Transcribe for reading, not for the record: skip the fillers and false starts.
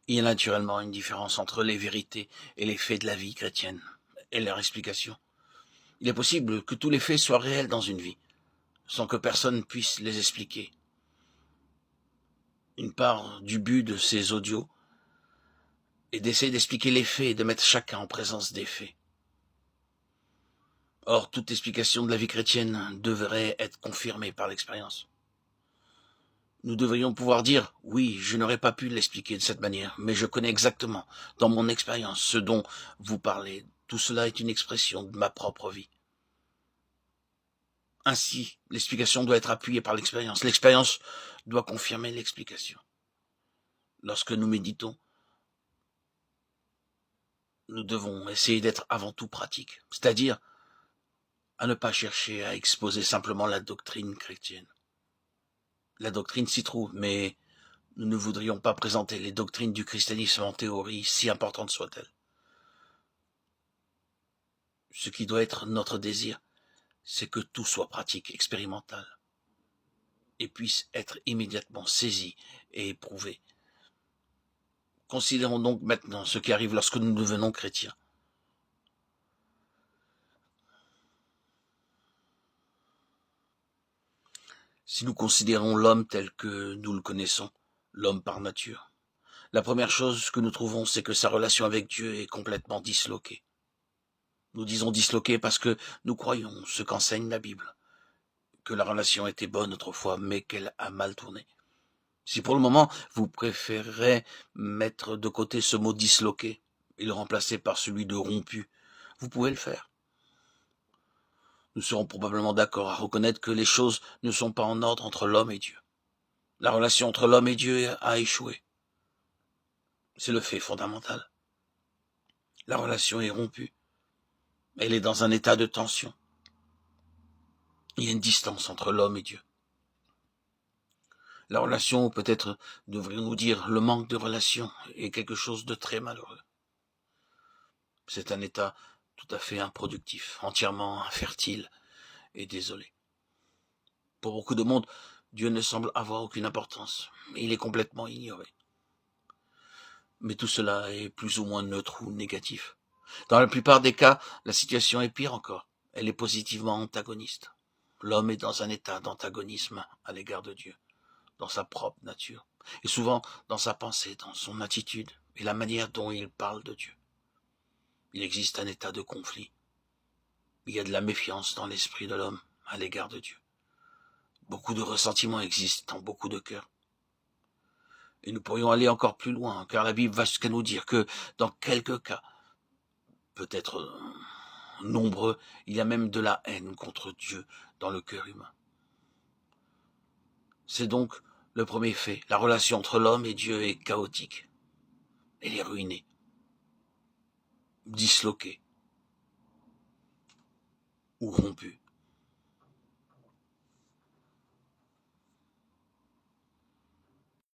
Il y a naturellement une différence entre les vérités et les faits de la vie chrétienne et leur explication. Il est possible que tous les faits soient réels dans une vie, sans que personne puisse les expliquer. Une part du but de ces audios est d'essayer d'expliquer les faits et de mettre chacun en présence des faits. Or, toute explication de la vie chrétienne devrait être confirmée par l'expérience. Nous devrions pouvoir dire, oui, je n'aurais pas pu l'expliquer de cette manière, mais je connais exactement, dans mon expérience, ce dont vous parlez. Tout cela est une expression de ma propre vie. Ainsi, l'explication doit être appuyée par l'expérience. L'expérience doit confirmer l'explication. Lorsque nous méditons, nous devons essayer d'être avant tout pratiques, c'est-à-dire à ne pas chercher à exposer simplement la doctrine chrétienne. La doctrine s'y trouve, mais nous ne voudrions pas présenter les doctrines du christianisme en théorie, si importantes soient-elles. Ce qui doit être notre désir, c'est que tout soit pratique, expérimental, et puisse être immédiatement saisi et éprouvé. Considérons donc maintenant ce qui arrive lorsque nous devenons chrétiens. Si nous considérons l'homme tel que nous le connaissons, l'homme par nature, la première chose que nous trouvons, c'est que sa relation avec Dieu est complètement disloquée. Nous disons disloquée parce que nous croyons ce qu'enseigne la Bible, que la relation était bonne autrefois, mais qu'elle a mal tourné. Si pour le moment, vous préférez mettre de côté ce mot disloqué et le remplacer par celui de rompu, vous pouvez le faire. Nous serons probablement d'accord à reconnaître que les choses ne sont pas en ordre entre l'homme et Dieu. La relation entre l'homme et Dieu a échoué. C'est le fait fondamental. La relation est rompue. Elle est dans un état de tension. Il y a une distance entre l'homme et Dieu. La relation, ou peut-être devrions-nous dire le manque de relation, est quelque chose de très malheureux. C'est un état tout à fait improductif, entièrement infertile et désolé. Pour beaucoup de monde, Dieu ne semble avoir aucune importance. Il est complètement ignoré. Mais tout cela est plus ou moins neutre ou négatif. Dans la plupart des cas, la situation est pire encore. Elle est positivement antagoniste. L'homme est dans un état d'antagonisme à l'égard de Dieu, dans sa propre nature, et souvent dans sa pensée, dans son attitude et la manière dont il parle de Dieu. Il existe un état de conflit. Il y a de la méfiance dans l'esprit de l'homme à l'égard de Dieu. Beaucoup de ressentiments existent dans beaucoup de cœurs. Et nous pourrions aller encore plus loin, car la Bible va jusqu'à nous dire que dans quelques cas, peut-être nombreux, il y a même de la haine contre Dieu dans le cœur humain. C'est donc le premier fait. La relation entre l'homme et Dieu est chaotique. Elle est ruinée, disloquée ou rompue.